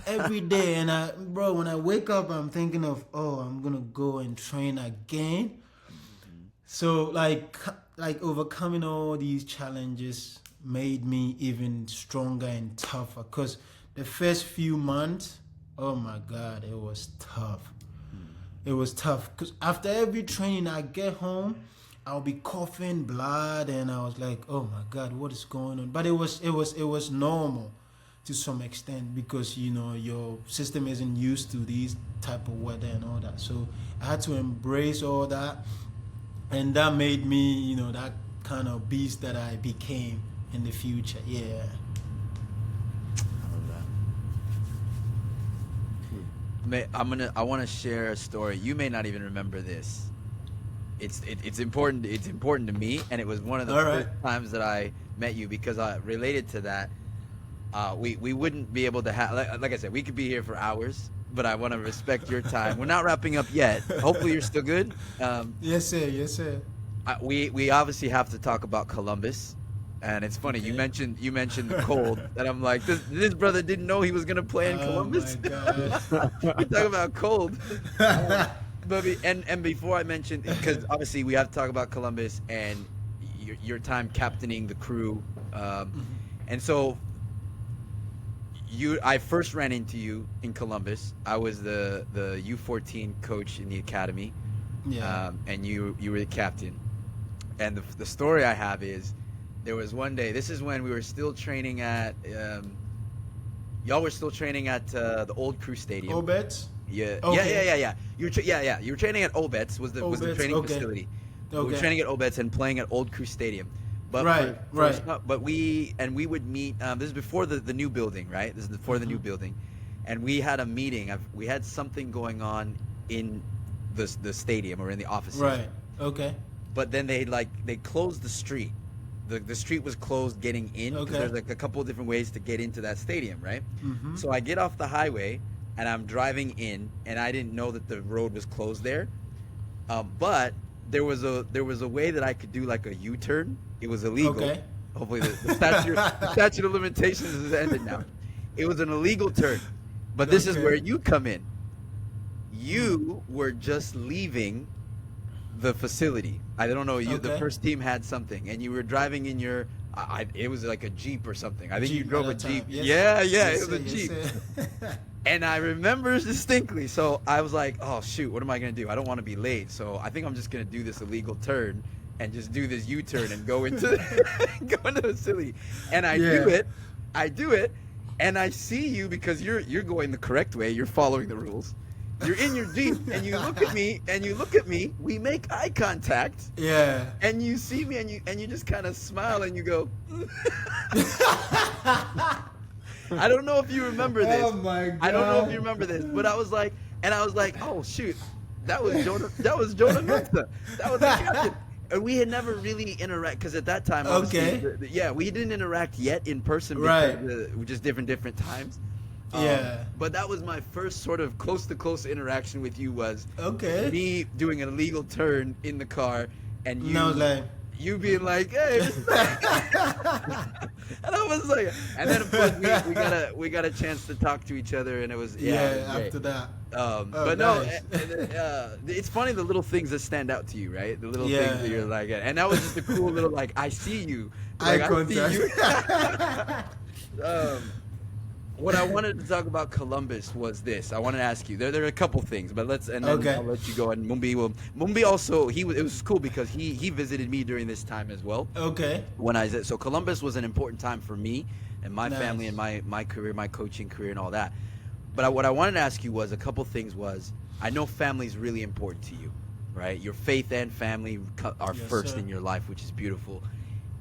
And when I wake up, I'm thinking of, oh, I'm going to go and train again. So like overcoming all these challenges made me even stronger and tougher because the first few months, oh my God, it was tough. It was tough because after every training I get home, I'll be coughing blood and I was like, oh my God, what is going on? But it was normal to some extent because your system isn't used to these type of weather and all that. So I had to embrace all that, and that made me that kind of beast that I became in the future. Yeah. I want to share a story. You may not even remember this. It's important. It's important to me, and it was one of the first times that I met you because related to that. We wouldn't be able to have, like I said, we could be here for hours, but I want to respect your time. We're not wrapping up yet. Hopefully you're still good. Yes, sir. Yes, sir. We obviously have to talk about Columbus, and it's funny. Okay. You mentioned the cold, and I'm like, this brother didn't know he was gonna play in Columbus. Oh my God. We talk about cold. But before I mentioned, because obviously we have to talk about Columbus, and your time captaining the crew, and so I first ran into you in Columbus. I was the U14 coach in the academy, Yeah. and you were the captain. And the story I have is there was one day. This is when we were still training at y'all were still training at the old crew stadium. Obets? Yeah, Okay. yeah. You were training at Obets was the Obets, training okay. facility. We were Okay. training at Obets and playing at Old Crew Stadium. But Right, right. But we would meet. This is before the new building, right? This is before the new building, and we had a meeting. We had something going on in the stadium or in the offices. Right. Okay. But then they closed the street. The street was closed getting in. 'Cause Okay. there's like a couple of different ways to get into that stadium, right? Mm-hmm. So I get off the highway and I'm driving in, and I didn't know that the road was closed there. But there was a way that I could do like a U-turn. It was illegal. Okay. Hopefully the statute of limitations is ended now. It was an illegal turn. But this is Okay. where you come in. You were just leaving the facility. I don't know. The Okay. first team had something, and you were driving in your. It was like a Jeep or something. I think you Jeep drove at a that time. Jeep. Yes. Yeah, Yes, it was a sir, Jeep. yes, sir. And I remember distinctly. So I was like, "Oh shoot, what am I gonna do? I don't want to be late. So I think I'm just gonna do this illegal turn and just do this U-turn and go into the facility." And I Yeah. do it, and I see you because you're going the correct way. You're following the rules. You're in your Jeep, and you look at me. We make eye contact, Yeah. and you see me, and you just kind of smile, and you go. I don't know if you remember this. Oh my God. I don't know if you remember this, but I was like, oh shoot, that was Jonah Mensah. That was the captain. And we had never really interacted because at that time, obviously, Okay. we didn't interact yet in person Right. because just different times. Yeah. But that was my first sort of close to close interaction with you was Okay. me doing an illegal turn in the car and you And I was like, you being like, "Hey," and I was like, and then of course we got a chance to talk to each other, and it was it was great. after that. But no, nice. it's funny the little things that stand out to you, right? The little Yeah. things that you're like, and that was just a cool little like, I see you, Eye like, contact. What I wanted to talk about Columbus was this. I wanted to ask you. There are a couple things, but then Okay. I'll let you go. And Mumbi also it was cool because he visited me during this time as well. Okay. When so Columbus was an important time for me and my Nice. family and my career, my coaching career, and all that. But what I wanted to ask you was a couple things. I know family is really important to you, right? Your faith and family are Yes, first sir. in your life, which is beautiful.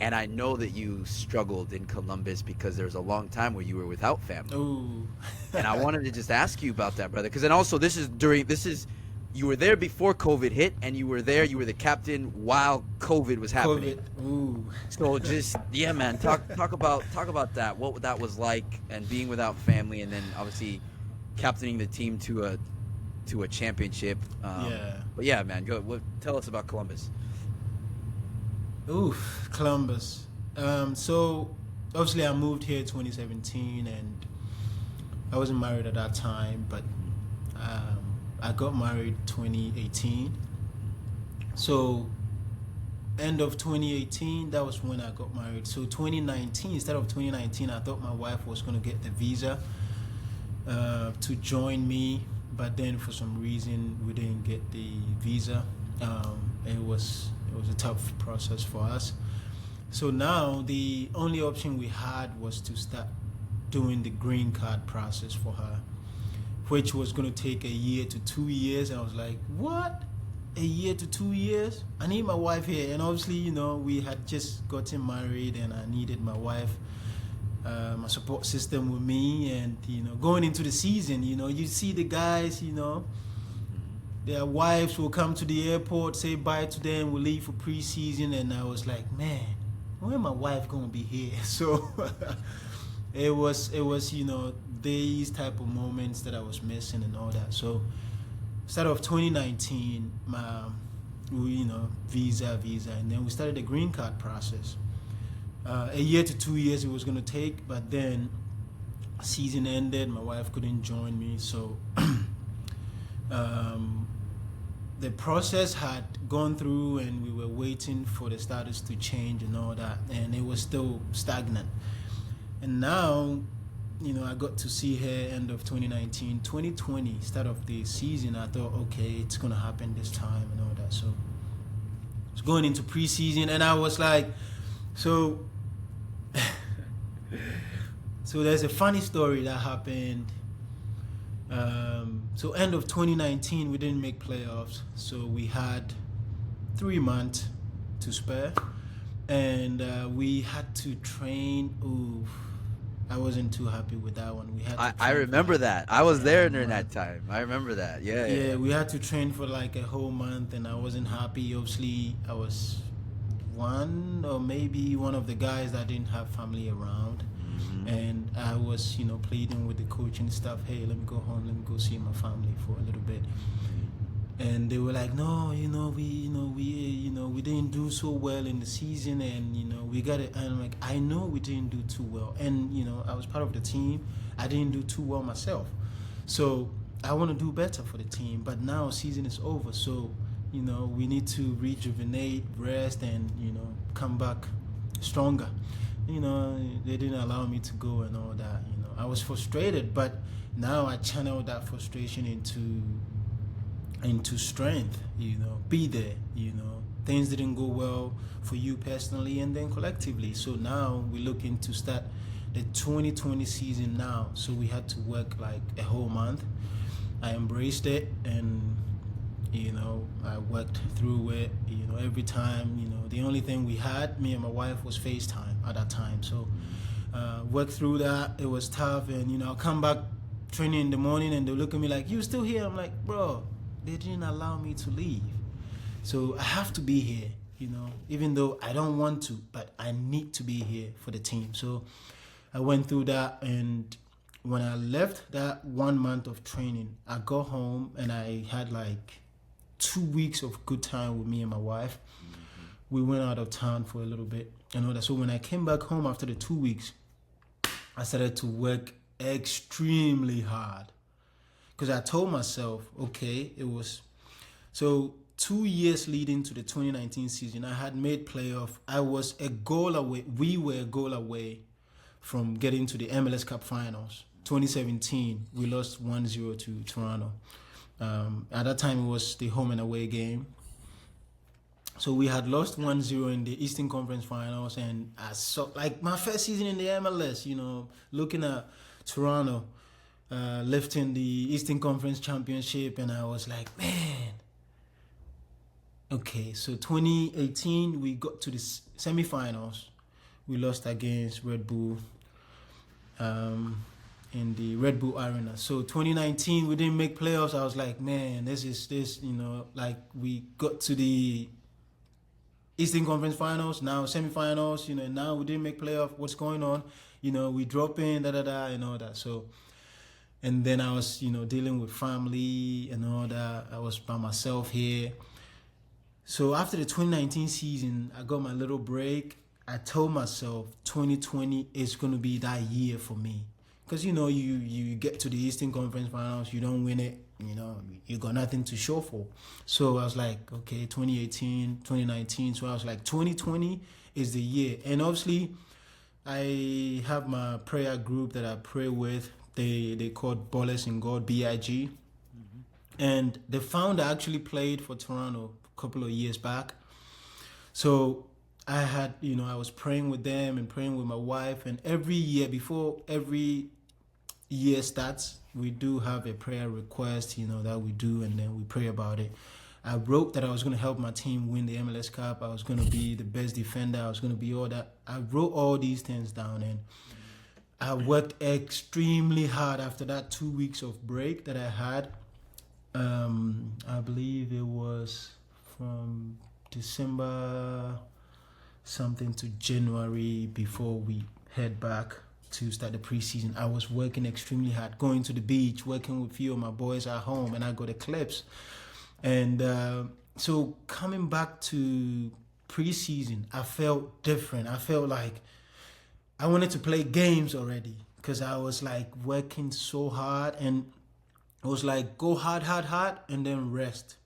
And I know that you struggled in Columbus because there was a long time where you were without family. Ooh. And I wanted to just ask you about that, brother. Because then also you were there before COVID hit, and you were the captain while COVID was happening. COVID. Ooh. So just man, talk about that. What that was like, and being without family, and then obviously captaining the team to a championship. Yeah. But yeah, man, tell us about Columbus. Oof, Columbus. So obviously I moved here 2017, and I wasn't married at that time, but I got married 2018. So end of 2018, that was when I got married. So 2019, instead of 2019, I thought my wife was going to get the visa to join me, but then for some reason we didn't get the visa. It was a tough process for us. So now the only option we had was to start doing the green card process for her, which was going to take a year to 2 years. And I was like, what? A year to 2 years? I need my wife here. And obviously, we had just gotten married, and I needed my wife, my support system with me. And, going into the season, you see the guys, their wives will come to the airport, say bye to them, we'll leave for preseason, and I was like, man, when my wife gonna be here? So it was these type of moments that I was missing and all that. So start of 2019, visa, and then we started the green card process. A year to 2 years it was gonna take, but then season ended, my wife couldn't join me, so the process had gone through, and we were waiting for the status to change and all that, and it was still stagnant. And now, I got to see her end of 2019, 2020, start of the season. I thought, okay, it's gonna happen this time and all that. So I was going into preseason, and I was like, so. So there's a funny story that happened. So end of 2019, we didn't make playoffs. So we had 3 months to spare, and we had to train. Ooh, I wasn't too happy with that one. We had. I remember that. I was there during that time. I remember that. Yeah. We had to train for like a whole month, and I wasn't happy. Obviously, I was one or maybe one of the guys that didn't have family around. And I was, pleading with the coaching staff, hey, let me go home, let me go see my family for a little bit. And they were like, no, we didn't do so well in the season, and we got it. And I'm like, I know we didn't do too well, and I was part of the team. I didn't do too well myself, so I want to do better for the team. But now season is over, so we need to rejuvenate, rest, and come back stronger. They didn't allow me to go and all that. I was frustrated, but now I channeled that frustration into strength. Be there. Things didn't go well for you personally and then collectively. So now we're looking to start the 2020 season now. So we had to work like a whole month. I embraced it, and I worked through it. Every time, the only thing we had, me and my wife, was FaceTime at that time. So worked through that. It was tough, and I'll come back training in the morning, and they'll look at me like, you still here? I'm like, bro, they didn't allow me to leave. So I have to be here, even though I don't want to, but I need to be here for the team. So I went through that, and when I left that 1 month of training, I got home and I had like 2 weeks of good time with me and my wife. We went out of town for a little bit and all that. So when I came back home after the 2 weeks, I started to work extremely hard, because I told myself, okay, it was so 2 years leading to the 2019 season, I had made playoff. I was a goal away. We were a goal away from getting to the MLS Cup Finals. 2017, we lost 1-0 to Toronto. At that time, it was the home and away game. So we had lost 1-0 in the Eastern Conference Finals, and I saw, like, my first season in the MLS, looking at Toronto lifting the Eastern Conference Championship, and I was like, man. Okay, so 2018, we got to the semifinals. We lost against Red Bull in the Red Bull Arena. So 2019, we didn't make playoffs. I was like, man, this, like, we got to the Eastern Conference Finals, now semifinals, and now we didn't make playoff. What's going on? We drop in, and all that. So, and then I was, dealing with family and all that. I was by myself here. So after the 2019 season, I got my little break. I told myself 2020 is going to be that year for me. Because, you get to the Eastern Conference Finals, you don't win it, you got nothing to show for. So I was like, okay, 2018, 2019. So I was like, 2020 is the year. And obviously, I have my prayer group that I pray with. They called Ballers in God, BIG. And the founder actually played for Toronto a couple of years back. So I had, I was praying with them and praying with my wife. And every year, before every year starts, we do have a prayer request, that we do, and then we pray about it. I wrote that I was going to help my team win the MLS Cup. I was going to be the best defender. I was going to be all that. I wrote all these things down, and I worked extremely hard after that 2 weeks of break that I had. I believe it was from December something to January before we head back to start the preseason. I was working extremely hard, going to the beach, working with a few of my boys at home, and I got a clips. And so coming back to preseason, I felt different. I felt like I wanted to play games already, because I was like working so hard, and it was like go hard, and then rest.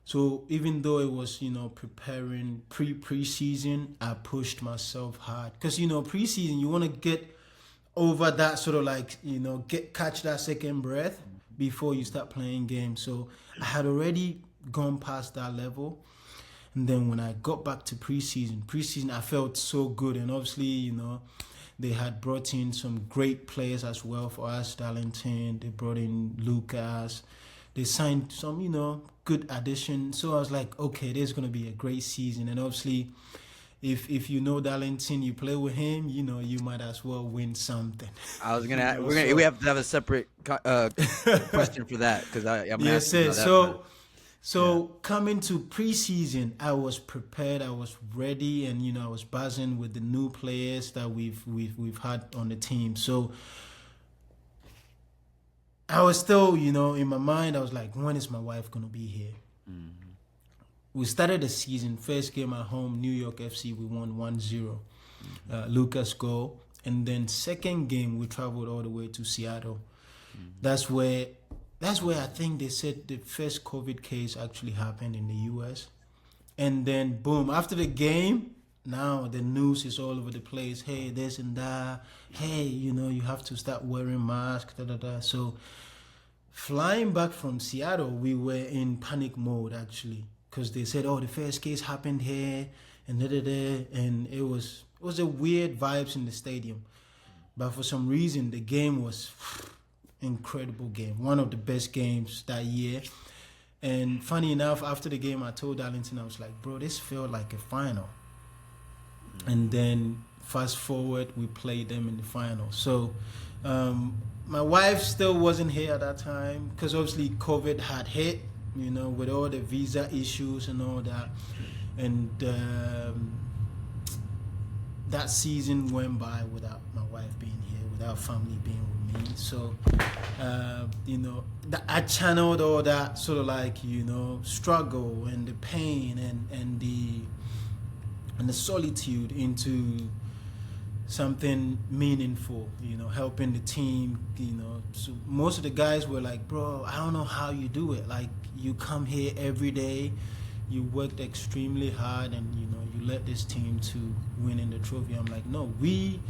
So even though it was, preparing preseason, I pushed myself hard because preseason you want to get over that sort of like catch that second breath before you start playing games. So I had already gone past that level, and then when I got back to preseason, I felt so good, and obviously they had brought in some great players as well for us. Darlington, they brought in Lucas. They signed some, good addition. So I was like, okay, there's gonna be a great season. And obviously, if you know Darlington, you play with him, you might as well win something. I was gonna. So We have to have a separate question for that because I'm gonna yes, ask you sir. about that. So coming to preseason, I was prepared. I was ready, and I was buzzing with the new players that we've had on the team. So I was still, in my mind, I was like, when is my wife gonna be here? We started the season, first game at home, New York FC, we won 1-0. Lucas goal. And then second game, we traveled all the way to Seattle. That's where I think they said the first COVID case actually happened in the US. And then boom, after the game, now the news is all over the place. Hey, this and that. Hey, you have to start wearing masks, da da da. So flying back from Seattle, we were in panic mode actually. Because they said, oh, the first case happened here, and and it was a weird vibes in the stadium. But for some reason, the game was incredible game, one of the best games that year. And funny enough, after the game, I told Darlington, I was like, bro, this felt like a final. And then fast forward, we played them in the final. So my wife still wasn't here at that time because obviously COVID had hit. With all the visa issues and all that. And that season went by without my wife being here, without family being with me. So, I channeled all that sort of like, struggle and the pain and the solitude into something meaningful, helping the team, So most of the guys were like, bro, I don't know how you do it. Like, you come here every day, you worked extremely hard, and, you led this team to winning the trophy. I'm like, no, we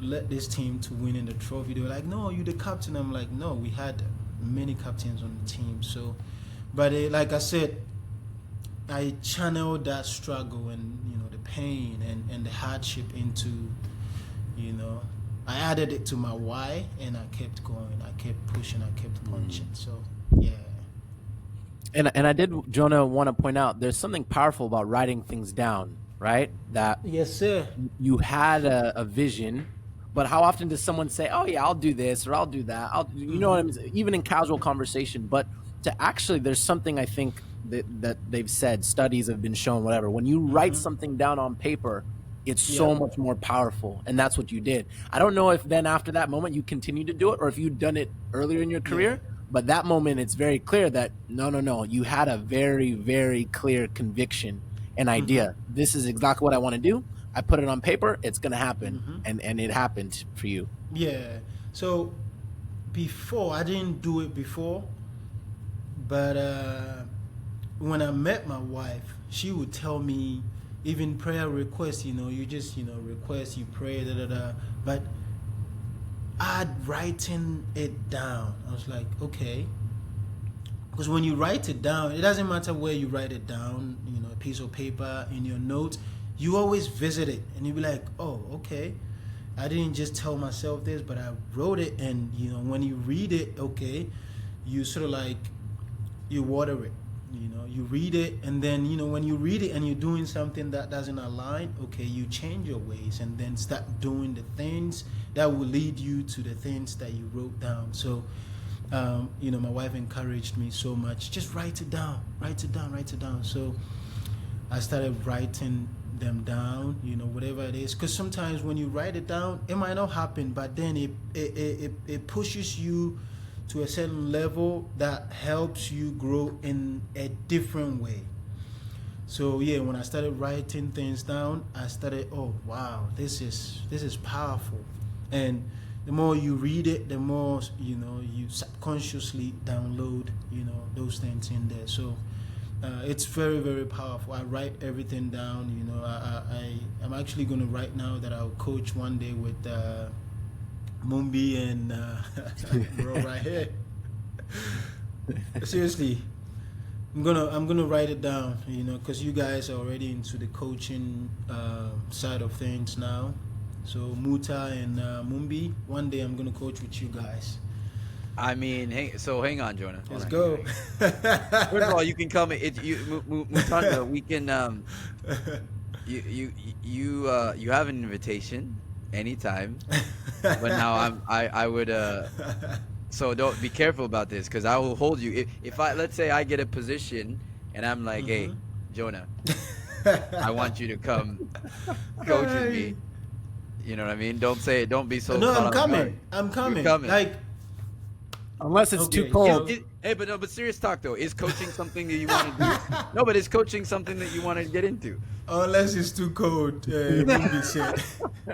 led this team to winning the trophy. They were like, no, you the captain. I'm like, no, we had many captains on the team. So, but like I said, I channeled that struggle and, the pain and the hardship into, I added it to my why, and I kept going. I kept pushing. I kept punching. So, yeah. And I did, Jonah, want to point out there's something powerful about writing things down, right? That Yes, sir. you had a vision, but how often does someone say, "Oh yeah, I'll do this" or "I'll do that"? You know what I mean? Even in casual conversation, but to actually, there's something I think that they've said, studies have been shown, whatever. When you write something down on paper, it's so much more powerful, and that's what you did. I don't know if then after that moment you continued to do it, or if you'd done it earlier in your career. But that moment, it's very clear that no, you had a very, very clear conviction and idea. This is exactly what I want to do. I put it on paper. It's going to happen. And it happened for you. Yeah. So before, I didn't do it before. But when I met my wife, she would tell me, even prayer requests, you just, request, you pray, da-da-da. But I'd writing it down. I was like, okay. Because when you write it down, it doesn't matter where you write it down, a piece of paper, in your notes, you always visit it. And you'll be like, oh, okay. I didn't just tell myself this, but I wrote it. And, when you read it, okay, you sort of like, you water it. You read it, and then, when you read it and you're doing something that doesn't align, okay, you change your ways and then start doing the things that will lead you to the things that you wrote down. So, my wife encouraged me so much. Just write it down. So I started writing them down, whatever it is. Because sometimes when you write it down, it might not happen, but then it pushes you to a certain level that helps you grow in a different way. So yeah, when I started writing things down, I started, oh wow, this is powerful. And the more you read it, the more you subconsciously download those things in there. So It's very, very powerful. I write everything down. I'm actually going to write now that I'll coach one day with Mumbi and bro right here. Seriously, I'm gonna write it down. Because you guys are already into the coaching side of things now. So Muta and Mumbi, one day I'm gonna coach with you guys. I mean, hang on, Jonah. Let's go. First of all, you can come. Mutanda, we can. You have an invitation anytime. But now I would. So don't be careful about this, because I will hold you. If let's say I get a position and I'm like, hey, Jonah, I want you to come coach with me. You know what I mean? Don't be so. No, caught I'm on coming. guard. I'm coming. You're coming. Like, Unless it's Okay, too cold. Hey, but serious talk though. Is coaching something that you want to do? No, but is coaching something that you want to get into? unless it's too cold, Mumbi said.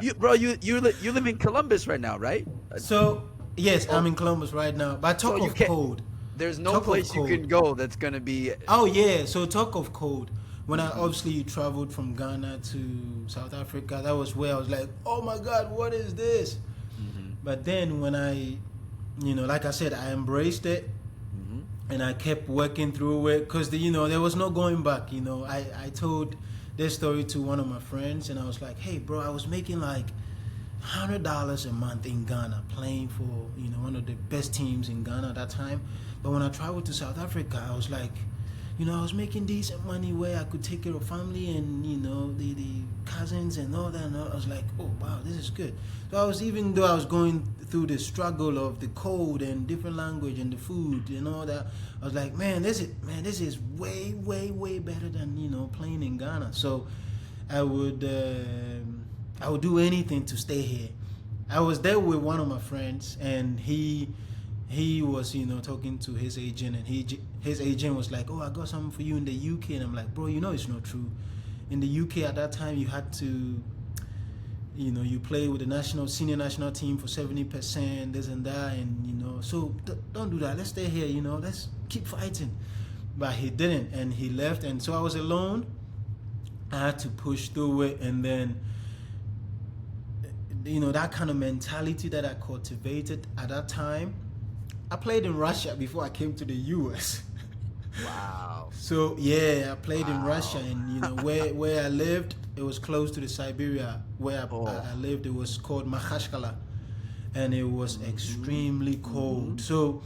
You live in Columbus right now, right? So yes, I'm in Columbus right now. But talk So you of can't- cold. There's no Talk of place you cold. can go that's gonna be. Oh yeah, so talk of cold. When I obviously traveled from Ghana to South Africa, that was where I was like, oh my God, what is this? But then when I, like I said, I embraced it and I kept working through it because, there was no going back. I told this story to one of my friends and I was like, hey, bro, I was making like $100 a month in Ghana playing for, one of the best teams in Ghana at that time. But when I traveled to South Africa, I was like, I was making decent money where I could take care of family and, the cousins and all that. And I was like, oh, wow, this is good. So even though I was going through the struggle of the code and different language and the food and all that, I was like, man, this is way, way, way better than, playing in Ghana. So I would do anything to stay here. I was there with one of my friends and he was, talking to his agent, and his agent was like, oh, I got something for you in the UK. And I'm like, bro, it's not true. In the UK at that time, you had to, you play with the senior national team for 70%, this and that. And, so don't do that. Let's stay here, let's keep fighting. But he didn't, and he left. And so I was alone. I had to push through it. And then, that kind of mentality that I cultivated at that time, I played in Russia before I came to the US. Wow. So yeah, I played in Russia, and where I lived, it was close to the Siberia where I lived. It was called Makhachkala, and it was extremely cold. So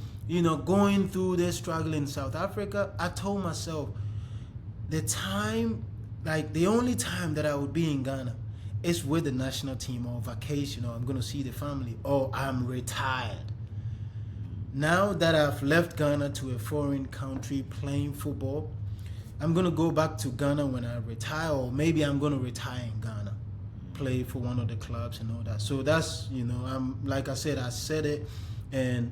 going through this struggle in South Africa, I told myself the only time that I would be in Ghana is with the national team or vacation, or I'm going to see the family, or I'm retired. Now that I've left Ghana to a foreign country playing football, I'm going to go back to Ghana when I retire, or maybe I'm going to retire in Ghana, play for one of the clubs and all that. So that's, I'm like I said it, and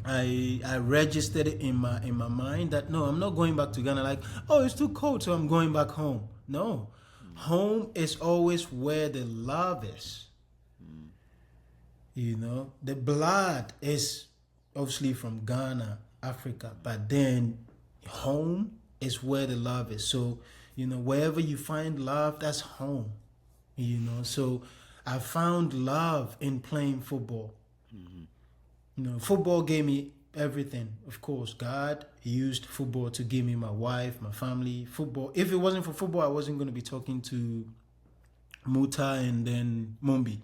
I registered it in my mind that no, I'm not going back to Ghana like, oh, it's too cold, so I'm going back home. No, home is always where the love is. The blood is obviously from Ghana, Africa, but then home is where the love is. So, wherever you find love, that's home. So I found love in playing football. Football gave me everything. Of course, God used football to give me my wife, my family. Football. If it wasn't for football, I wasn't going to be talking to Muta and then Mumbi.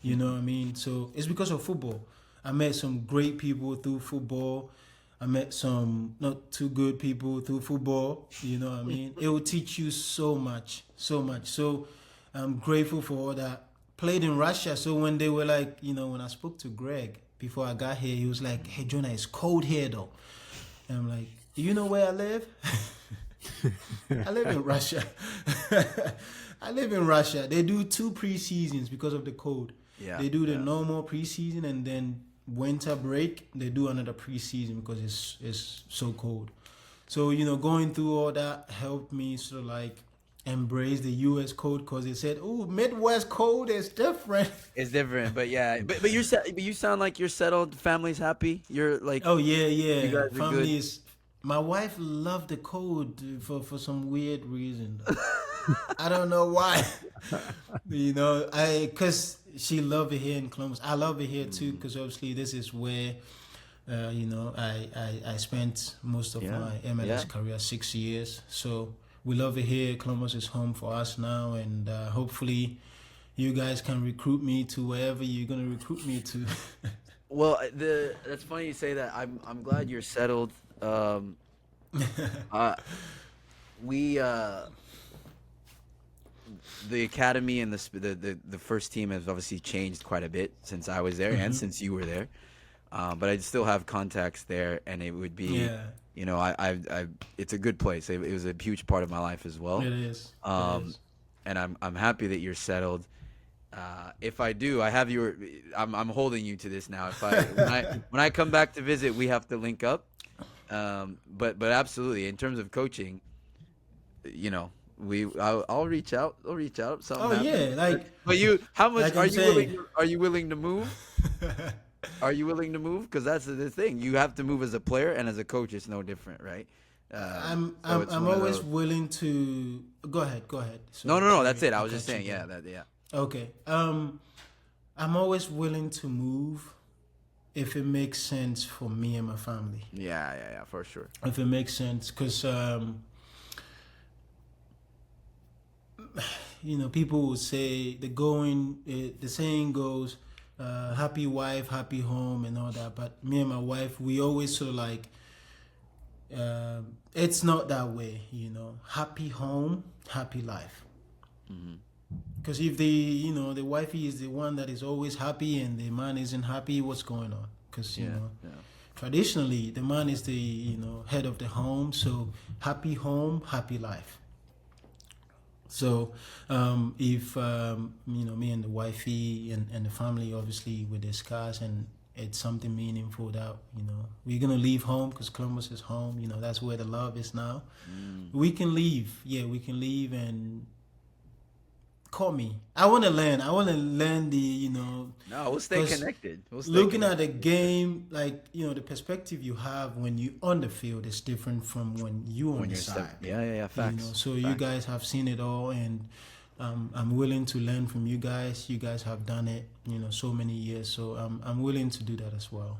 You know what I mean? So it's because of football. I met some great people through football. I met some not too good people through football. You know what I mean? It will teach you so much, so much. So I'm grateful for all that. Played in Russia. So when they were like, when I spoke to Greg before I got here, he was like, hey, Jonah, it's cold here though. And I'm like, do you know where I live? I live in Russia. I live in Russia. They do 2 pre-seasons because of the cold. Yeah. They do the normal pre-season, and then winter break, they do another pre-season because it's so cold. So, going through all that helped me sort of like embrace the U.S. cold, because they said, "Oh, Midwest cold is different." It's different, but yeah, but you sound like you're settled. Family's happy. You're like, Oh yeah. You guys are Family good. is My wife loved the cold for some weird reason. I don't know why. Cause she loved it here in Columbus. I love it here too, because obviously this is where, I spent most of Yeah, my MLS yeah. career, 6 years. So we love it here. Columbus is home for us now, and hopefully, you guys can recruit me to wherever you're gonna recruit me to. Well, that's funny you say that. I'm glad you're settled. Um, uh, we the academy and the first team has obviously changed quite a bit since I was there and Hmm. since you were there. But I still have contacts there, and it would be, Yeah, it's a good place. It was a huge part of my life as well. it is. It Um, is. and I'm happy that you're settled. If I do, I have your. I'm holding you to this now. If I when I come back to visit, we have to link up. But absolutely, in terms of coaching, I'll reach out. I'll reach out if something Oh happens. yeah, But you, how much like I'm saying. are you willing to move? Are you willing to move? Because that's the thing. You have to move as a player and as a coach. It's no different, right? I'm So I'm it's I'm one of always those. willing to go ahead. Go ahead. No, Sorry, no, no. That's sorry, it. I I was just cut you saying. Yeah, there. that. Yeah. Okay. I'm always willing to move if it makes sense for me and my family. Yeah, yeah, yeah. For sure. If it makes sense, because people will say the saying goes, happy wife, happy home, and all that. But me and my wife, we always sort of like, it's not that way. Happy home, happy life. Because if the wifey is the one that is always happy and the man isn't happy, what's going on? Because Yeah, yeah. traditionally the man is the head of the home, so happy home, happy life. So if me and the wifey and the family, obviously we discuss, and it's something meaningful that we're gonna leave home because Columbus is home. That's where the love is now. We can leave. Yeah, we can leave and call me. I want to learn No, we'll stay because connected. We'll stay looking at the connected. game, like the perspective you have when you on the field is different from when you on When the you're side. yeah, yeah, yeah. Facts. So you Facts. guys have seen it all, and I'm willing to learn from you guys. You guys have done it, so many years. So I'm willing to do that as well.